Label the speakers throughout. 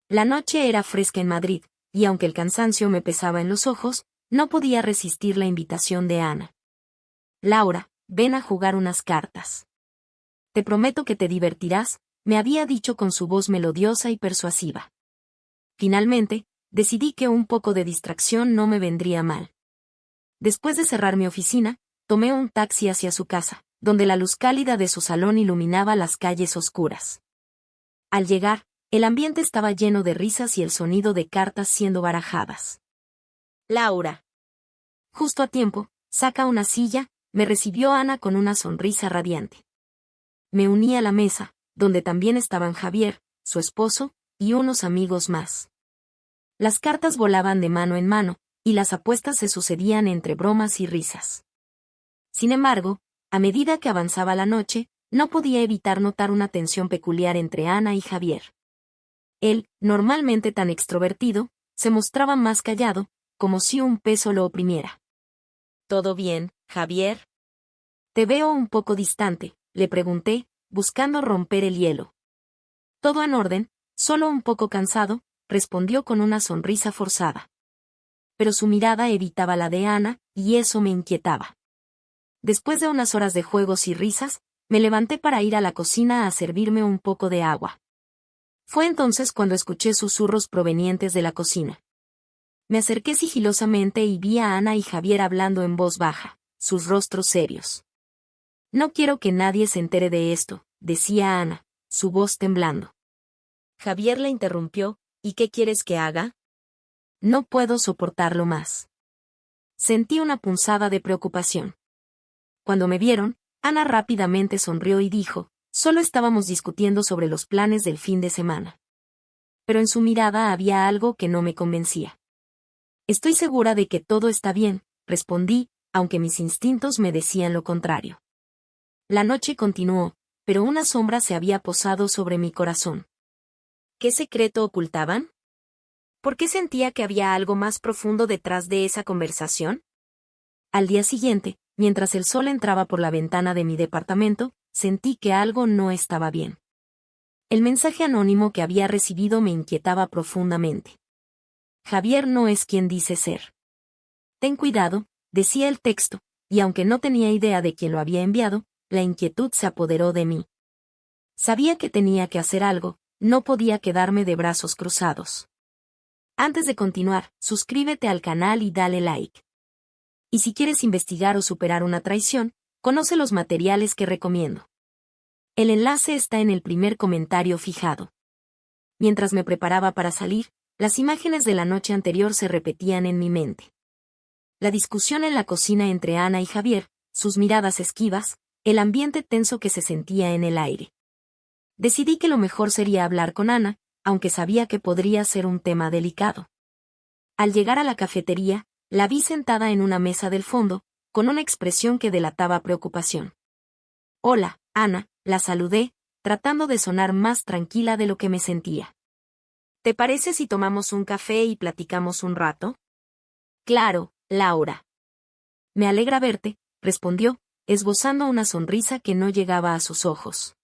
Speaker 1: La noche era fresca en Madrid, y aunque el cansancio me pesaba en los ojos, no podía resistir la invitación de Ana. Laura, ven a jugar unas cartas. Te prometo que te divertirás, me había dicho con su voz melodiosa y persuasiva. Finalmente, decidí que un poco de distracción no me vendría mal. Después de cerrar mi oficina, tomé un taxi hacia su casa, donde la luz cálida de su salón iluminaba las calles oscuras. Al llegar, el ambiente estaba lleno de risas y el sonido de cartas siendo barajadas. Laura. Justo a tiempo, saca una silla, me recibió Ana con una sonrisa radiante. Me uní a la mesa, donde también estaban Javier, su esposo, y unos amigos más. Las cartas volaban de mano en mano, y las apuestas se sucedían entre bromas y risas. Sin embargo, a medida que avanzaba la noche, no podía evitar notar una tensión peculiar entre Ana y Javier. Él, normalmente tan extrovertido, se mostraba más callado, como si un peso lo oprimiera. ¿Todo bien, Javier? Te veo un poco distante, le pregunté, buscando romper el hielo. Todo en orden, solo un poco cansado, respondió con una sonrisa forzada. Pero su mirada evitaba la de Ana, y eso me inquietaba. Después de unas horas de juegos y risas, me levanté para ir a la cocina a servirme un poco de agua. Fue entonces cuando escuché susurros provenientes de la cocina. Me acerqué sigilosamente y vi a Ana y Javier hablando en voz baja, sus rostros serios. No quiero que nadie se entere de esto, decía Ana, su voz temblando. Javier la interrumpió, ¿y qué quieres que haga? No puedo soportarlo más. Sentí una punzada de preocupación. Cuando me vieron, Ana rápidamente sonrió y dijo, solo estábamos discutiendo sobre los planes del fin de semana. Pero en su mirada había algo que no me convencía. Estoy segura de que todo está bien, respondí, aunque mis instintos me decían lo contrario. La noche continuó, pero una sombra se había posado sobre mi corazón. ¿Qué secreto ocultaban? ¿Por qué sentía que había algo más profundo detrás de esa conversación? Al día siguiente, mientras el sol entraba por la ventana de mi departamento, sentí que algo no estaba bien. El mensaje anónimo que había recibido me inquietaba profundamente. Javier no es quien dice ser. Ten cuidado, decía el texto, y aunque no tenía idea de quién lo había enviado, la inquietud se apoderó de mí. Sabía que tenía que hacer algo, no podía quedarme de brazos cruzados. Antes de continuar, suscríbete al canal y dale like. Y si quieres investigar o superar una traición, conoce los materiales que recomiendo. El enlace está en el primer comentario fijado. Mientras me preparaba para salir, las imágenes de la noche anterior se repetían en mi mente. La discusión en la cocina entre Ana y Javier, sus miradas esquivas, el ambiente tenso que se sentía en el aire. Decidí que lo mejor sería hablar con Ana, aunque sabía que podría ser un tema delicado. Al llegar a la cafetería, la vi sentada en una mesa del fondo, con una expresión que delataba preocupación. Hola, Ana, la saludé, tratando de sonar más tranquila de lo que me sentía. ¿Te parece si tomamos un café y platicamos un rato? Claro, Laura. Me alegra verte, respondió, esbozando una sonrisa que no llegaba a sus ojos.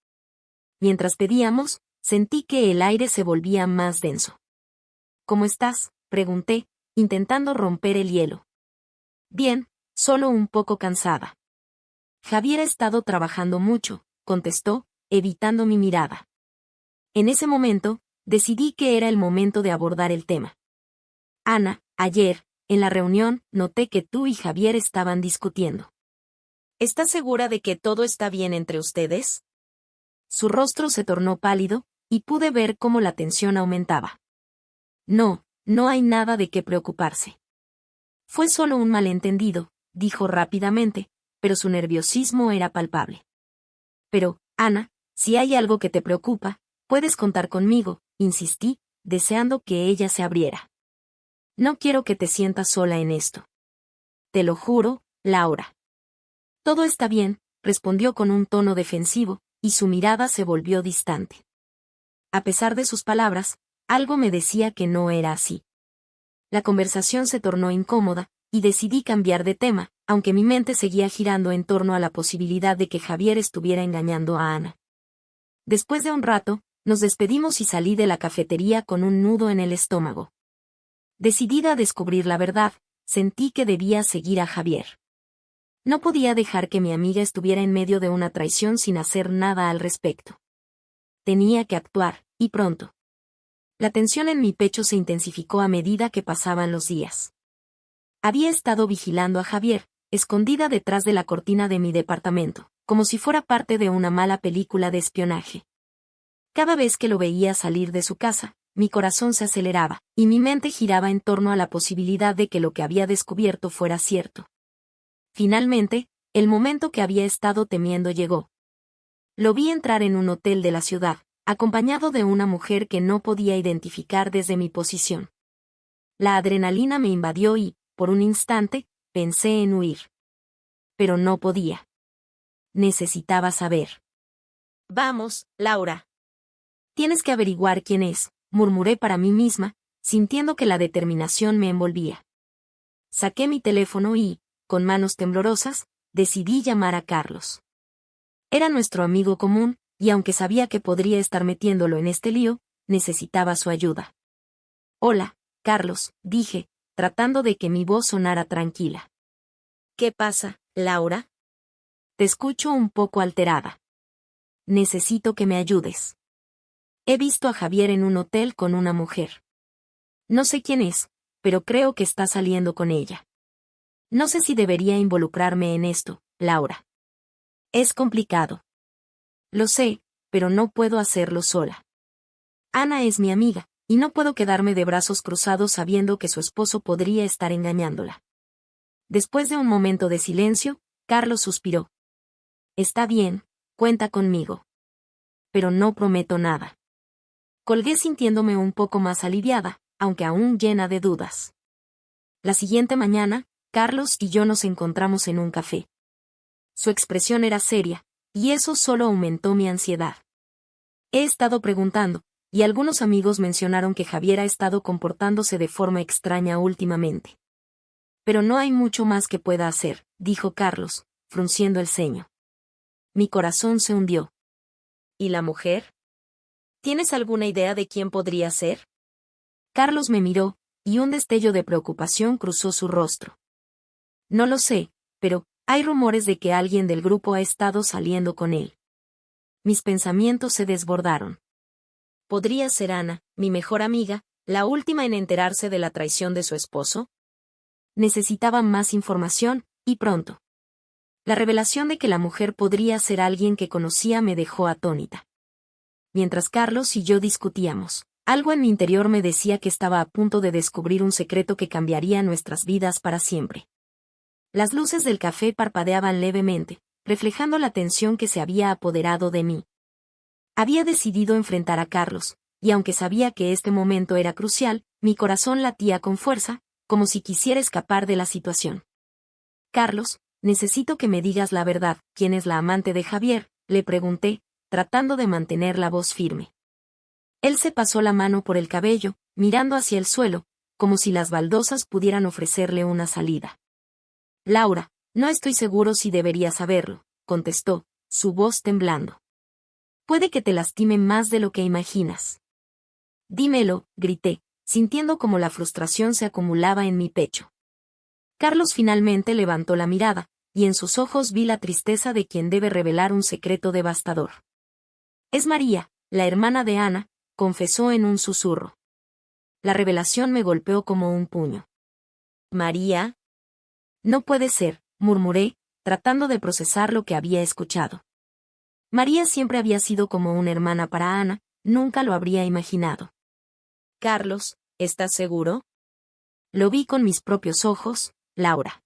Speaker 1: Mientras pedíamos, sentí que el aire se volvía más denso. ¿Cómo estás?, pregunté, intentando romper el hielo. Bien, solo un poco cansada. Javier ha estado trabajando mucho, contestó, evitando mi mirada. En ese momento, decidí que era el momento de abordar el tema. Ana, ayer, en la reunión, noté que tú y Javier estaban discutiendo. ¿Estás segura de que todo está bien entre ustedes? Su rostro se tornó pálido, y pude ver cómo la tensión aumentaba. No, no hay nada de qué preocuparse. Fue solo un malentendido, dijo rápidamente, pero su nerviosismo era palpable. Pero, Ana, si hay algo que te preocupa, puedes contar conmigo, insistí, deseando que ella se abriera. No quiero que te sientas sola en esto. Te lo juro, Laura. Todo está bien, respondió con un tono defensivo, y su mirada se volvió distante. A pesar de sus palabras, algo me decía que no era así. La conversación se tornó incómoda, y decidí cambiar de tema, aunque mi mente seguía girando en torno a la posibilidad de que Javier estuviera engañando a Ana. Después de un rato, Nos despedimos y salí de la cafetería con un nudo en el estómago. Decidida a descubrir la verdad, sentí que debía seguir a Javier. No podía dejar que mi amiga estuviera en medio de una traición sin hacer nada al respecto. Tenía que actuar, y pronto. La tensión en mi pecho se intensificó a medida que pasaban los días. Había estado vigilando a Javier, escondida detrás de la cortina de mi departamento, como si fuera parte de una mala película de espionaje. Cada vez que lo veía salir de su casa, mi corazón se aceleraba, y mi mente giraba en torno a la posibilidad de que lo que había descubierto fuera cierto. Finalmente, el momento que había estado temiendo llegó. Lo vi entrar en un hotel de la ciudad, acompañado de una mujer que no podía identificar desde mi posición. La adrenalina me invadió y, por un instante, pensé en huir. Pero no podía. Necesitaba saber. Vamos, Laura. Tienes que averiguar quién es, murmuré para mí misma, sintiendo que la determinación me envolvía. Saqué mi teléfono y, con manos temblorosas, decidí llamar a Carlos. Era nuestro amigo común, y aunque sabía que podría estar metiéndolo en este lío, necesitaba su ayuda. Hola, Carlos, dije, tratando de que mi voz sonara tranquila. ¿Qué pasa, Laura? Te escucho un poco alterada. Necesito que me ayudes. He visto a Javier en un hotel con una mujer. No sé quién es, pero creo que está saliendo con ella. No sé si debería involucrarme en esto, Laura. Es complicado. Lo sé, pero no puedo hacerlo sola. Ana es mi amiga, y no puedo quedarme de brazos cruzados sabiendo que su esposo podría estar engañándola. Después de un momento de silencio, Carlos suspiró. Está bien, cuenta conmigo. Pero no prometo nada. Colgué sintiéndome un poco más aliviada, aunque aún llena de dudas. La siguiente mañana, Carlos y yo nos encontramos en un café. Su expresión era seria, y eso solo aumentó mi ansiedad. He estado preguntando, y algunos amigos mencionaron que Javier ha estado comportándose de forma extraña últimamente. Pero no hay mucho más que pueda hacer, dijo Carlos, frunciendo el ceño. Mi corazón se hundió. ¿Y la mujer? ¿Tienes alguna idea de quién podría ser? Carlos me miró, y un destello de preocupación cruzó su rostro. No lo sé, pero hay rumores de que alguien del grupo ha estado saliendo con él. Mis pensamientos se desbordaron. ¿Podría ser Ana, mi mejor amiga, la última en enterarse de la traición de su esposo? Necesitaba más información, y pronto. La revelación de que la mujer podría ser alguien que conocía me dejó atónita. Mientras Carlos y yo discutíamos, algo en mi interior me decía que estaba a punto de descubrir un secreto que cambiaría nuestras vidas para siempre. Las luces del café parpadeaban levemente, reflejando la tensión que se había apoderado de mí. Había decidido enfrentar a Carlos, y aunque sabía que este momento era crucial, mi corazón latía con fuerza, como si quisiera escapar de la situación. Carlos, necesito que me digas la verdad, ¿quién es la amante de Javier?, le pregunté, tratando de mantener la voz firme. Él se pasó la mano por el cabello, mirando hacia el suelo, como si las baldosas pudieran ofrecerle una salida. Laura, no estoy seguro si debería saberlo, contestó, su voz temblando. Puede que te lastime más de lo que imaginas. Dímelo, grité, sintiendo como la frustración se acumulaba en mi pecho. Carlos finalmente levantó la mirada, y en sus ojos vi la tristeza de quien debe revelar un secreto devastador. Es María, la hermana de Ana, confesó en un susurro. La revelación me golpeó como un puño. ¿María? No puede ser, murmuré, tratando de procesar lo que había escuchado. María siempre había sido como una hermana para Ana, nunca lo habría imaginado. Carlos, ¿estás seguro? Lo vi con mis propios ojos, Laura.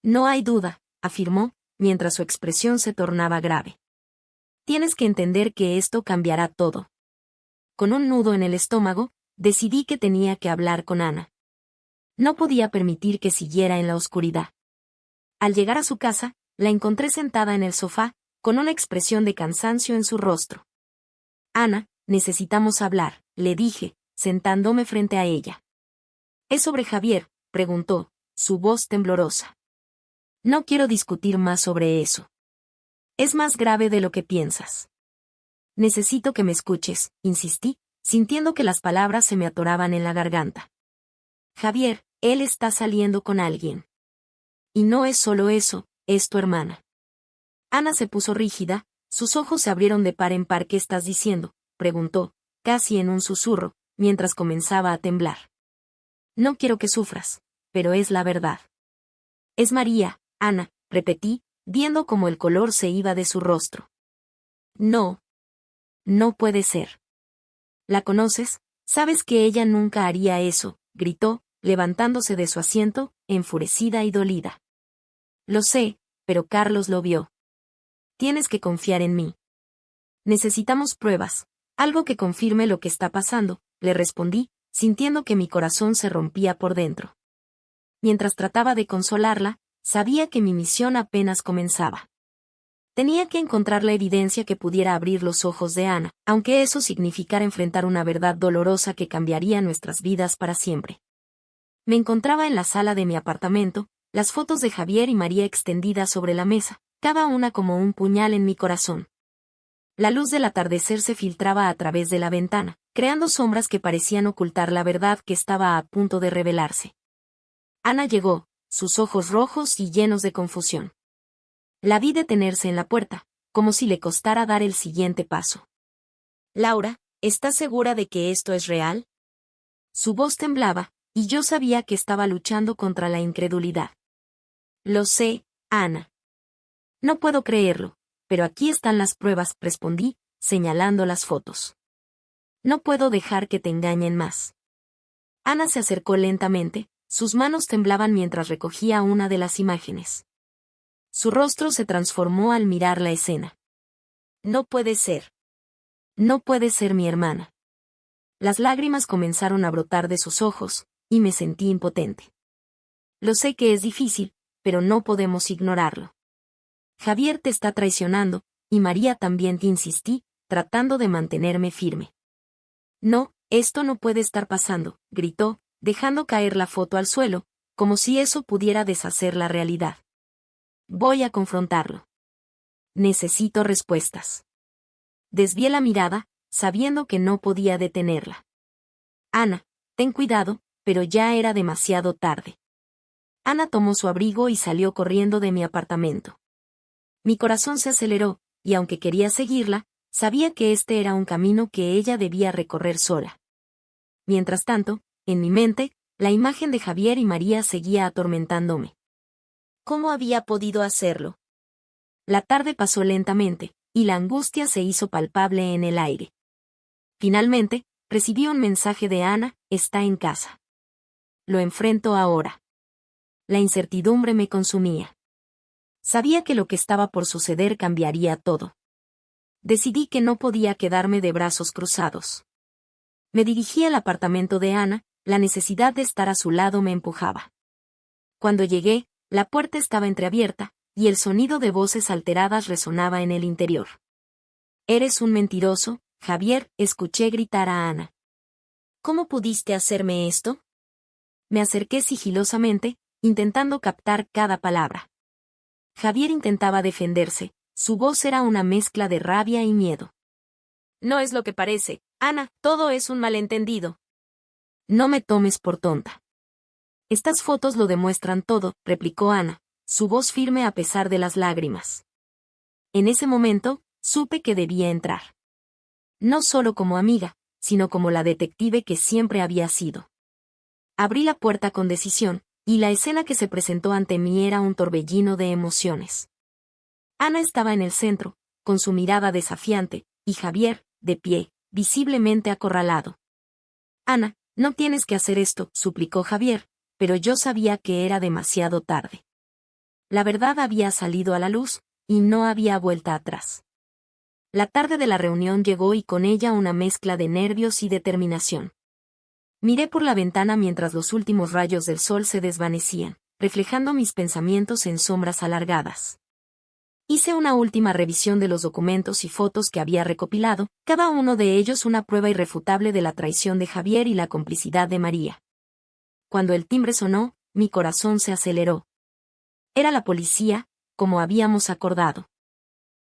Speaker 1: No hay duda, afirmó, mientras su expresión se tornaba grave. Tienes que entender que esto cambiará todo. Con un nudo en el estómago, decidí que tenía que hablar con Ana. No podía permitir que siguiera en la oscuridad. Al llegar a su casa, la encontré sentada en el sofá, con una expresión de cansancio en su rostro. Ana, necesitamos hablar, le dije, sentándome frente a ella. ¿Es sobre Javier?, preguntó, su voz temblorosa. No quiero discutir más sobre eso. Es más grave de lo que piensas. Necesito que me escuches, insistí, sintiendo que las palabras se me atoraban en la garganta. Javier, él está saliendo con alguien. Y no es solo eso, es tu hermana. Ana se puso rígida, sus ojos se abrieron de par en par. ¿Qué estás diciendo?, preguntó, casi en un susurro, mientras comenzaba a temblar. No quiero que sufras, pero es la verdad. Es María, Ana, repetí, viendo cómo el color se iba de su rostro. No. No puede ser. ¿La conoces? Sabes que ella nunca haría eso, gritó, levantándose de su asiento, enfurecida y dolida. Lo sé, pero Carlos lo vio. Tienes que confiar en mí. Necesitamos pruebas, algo que confirme lo que está pasando, le respondí, sintiendo que mi corazón se rompía por dentro. Mientras trataba de consolarla, sabía que mi misión apenas comenzaba. Tenía que encontrar la evidencia que pudiera abrir los ojos de Ana, aunque eso significara enfrentar una verdad dolorosa que cambiaría nuestras vidas para siempre. Me encontraba en la sala de mi apartamento, las fotos de Javier y María extendidas sobre la mesa, cada una como un puñal en mi corazón. La luz del atardecer se filtraba a través de la ventana, creando sombras que parecían ocultar la verdad que estaba a punto de revelarse. Ana llegó, sus ojos rojos y llenos de confusión. La vi detenerse en la puerta, como si le costara dar el siguiente paso. Laura, ¿estás segura de que esto es real? Su voz temblaba, y yo sabía que estaba luchando contra la incredulidad. Lo sé, Ana. No puedo creerlo, pero aquí están las pruebas, respondí, señalando las fotos. No puedo dejar que te engañen más. Ana se acercó lentamente, sus manos temblaban mientras recogía una de las imágenes. Su rostro se transformó al mirar la escena. No puede ser. No puede ser mi hermana. Las lágrimas comenzaron a brotar de sus ojos, y me sentí impotente. Lo sé que es difícil, pero no podemos ignorarlo. Javier te está traicionando, y María también, te insistí, tratando de mantenerme firme. No, esto no puede estar pasando, gritó, dejando caer la foto al suelo, como si eso pudiera deshacer la realidad. Voy a confrontarlo. Necesito respuestas. Desvié la mirada, sabiendo que no podía detenerla. Ana, ten cuidado, pero ya era demasiado tarde. Ana tomó su abrigo y salió corriendo de mi apartamento. Mi corazón se aceleró, y aunque quería seguirla, sabía que este era un camino que ella debía recorrer sola. Mientras tanto, en mi mente, la imagen de Javier y María seguía atormentándome. ¿Cómo había podido hacerlo? La tarde pasó lentamente, y la angustia se hizo palpable en el aire. Finalmente, recibí un mensaje de Ana: está en casa. Lo enfrento ahora. La incertidumbre me consumía. Sabía que lo que estaba por suceder cambiaría todo. Decidí que no podía quedarme de brazos cruzados. Me dirigí al apartamento de Ana, la necesidad de estar a su lado me empujaba. Cuando llegué, la puerta estaba entreabierta, y el sonido de voces alteradas resonaba en el interior. «Eres un mentiroso, Javier», escuché gritar a Ana. «¿Cómo pudiste hacerme esto?». Me acerqué sigilosamente, intentando captar cada palabra. Javier intentaba defenderse, su voz era una mezcla de rabia y miedo. «No es lo que parece, Ana, todo es un malentendido». «No me tomes por tonta». «Estas fotos lo demuestran todo», replicó Ana, su voz firme a pesar de las lágrimas. En ese momento, supe que debía entrar. No solo como amiga, sino como la detective que siempre había sido. Abrí la puerta con decisión, y la escena que se presentó ante mí era un torbellino de emociones. Ana estaba en el centro, con su mirada desafiante, y Javier, de pie, visiblemente acorralado. «Ana, no tienes que hacer esto», suplicó Javier, pero yo sabía que era demasiado tarde. La verdad había salido a la luz, y no había vuelta atrás. La tarde de la reunión llegó y con ella una mezcla de nervios y determinación. Miré por la ventana mientras los últimos rayos del sol se desvanecían, reflejando mis pensamientos en sombras alargadas. Hice una última revisión de los documentos y fotos que había recopilado, cada uno de ellos una prueba irrefutable de la traición de Javier y la complicidad de María. Cuando el timbre sonó, mi corazón se aceleró. Era la policía, como habíamos acordado.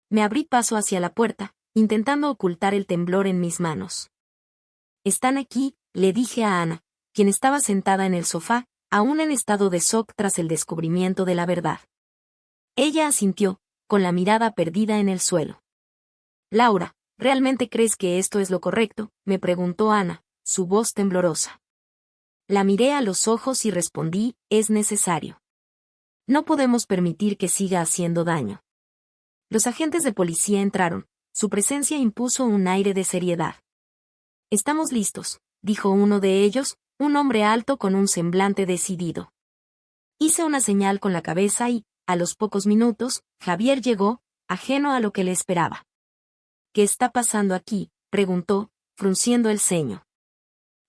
Speaker 1: Me abrí paso hacia la puerta, intentando ocultar el temblor en mis manos. «Están aquí», le dije a Ana, quien estaba sentada en el sofá, aún en estado de shock tras el descubrimiento de la verdad. Ella asintió, con la mirada perdida en el suelo. «Laura, ¿realmente crees que esto es lo correcto?», me preguntó Ana, su voz temblorosa. La miré a los ojos y respondí: «Es necesario. No podemos permitir que siga haciendo daño». Los agentes de policía entraron. Su presencia impuso un aire de seriedad. «Estamos listos», dijo uno de ellos, un hombre alto con un semblante decidido. Hice una señal con la cabeza y, a los pocos minutos, Javier llegó, ajeno a lo que le esperaba. «¿Qué está pasando aquí?», preguntó, frunciendo el ceño.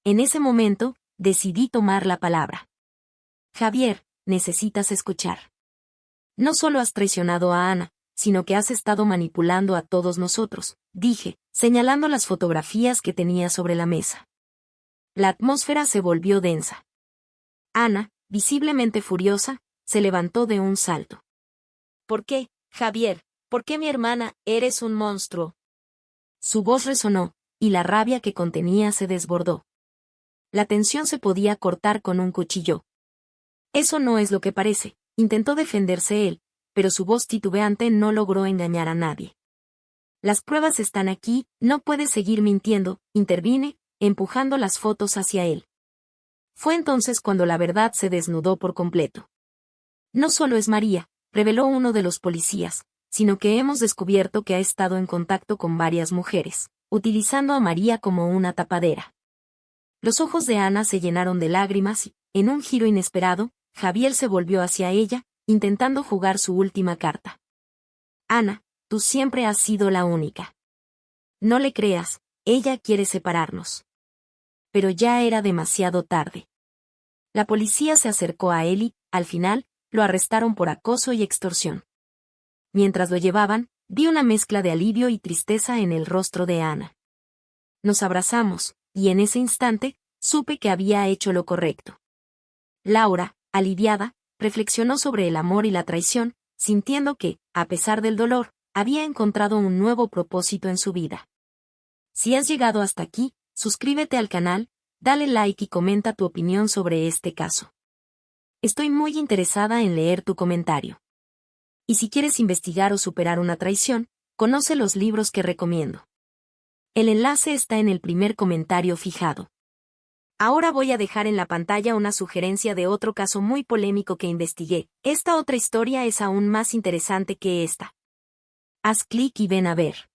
Speaker 1: En ese momento, decidí tomar la palabra. «Javier, necesitas escuchar. No solo has traicionado a Ana, sino que has estado manipulando a todos nosotros», dije, señalando las fotografías que tenía sobre la mesa. La atmósfera se volvió densa. Ana, visiblemente furiosa, se levantó de un salto. «¿Por qué, Javier? ¿Por qué mi hermana? Eres un monstruo». Su voz resonó, y la rabia que contenía se desbordó. La tensión se podía cortar con un cuchillo. «Eso no es lo que parece», intentó defenderse él, pero su voz titubeante no logró engañar a nadie. «Las pruebas están aquí, no puedes seguir mintiendo», intervine, empujando las fotos hacia él. Fue entonces cuando la verdad se desnudó por completo. «No solo es María», reveló uno de los policías, «sino que hemos descubierto que ha estado en contacto con varias mujeres, utilizando a María como una tapadera». Los ojos de Ana se llenaron de lágrimas y, en un giro inesperado, Javier se volvió hacia ella, intentando jugar su última carta. «Ana, tú siempre has sido la única. No le creas, ella quiere separarnos». Pero ya era demasiado tarde. La policía se acercó a él y, al final, lo arrestaron por acoso y extorsión. Mientras lo llevaban, vi una mezcla de alivio y tristeza en el rostro de Ana. Nos abrazamos, y en ese instante, supe que había hecho lo correcto. Laura, aliviada, reflexionó sobre el amor y la traición, sintiendo que, a pesar del dolor, había encontrado un nuevo propósito en su vida. Si has llegado hasta aquí, suscríbete al canal, dale like y comenta tu opinión sobre este caso. Estoy muy interesada en leer tu comentario. Y si quieres investigar o superar una traición, conoce los libros que recomiendo. El enlace está en el primer comentario fijado. Ahora voy a dejar en la pantalla una sugerencia de otro caso muy polémico que investigué. Esta otra historia es aún más interesante que esta. Haz clic y ven a ver.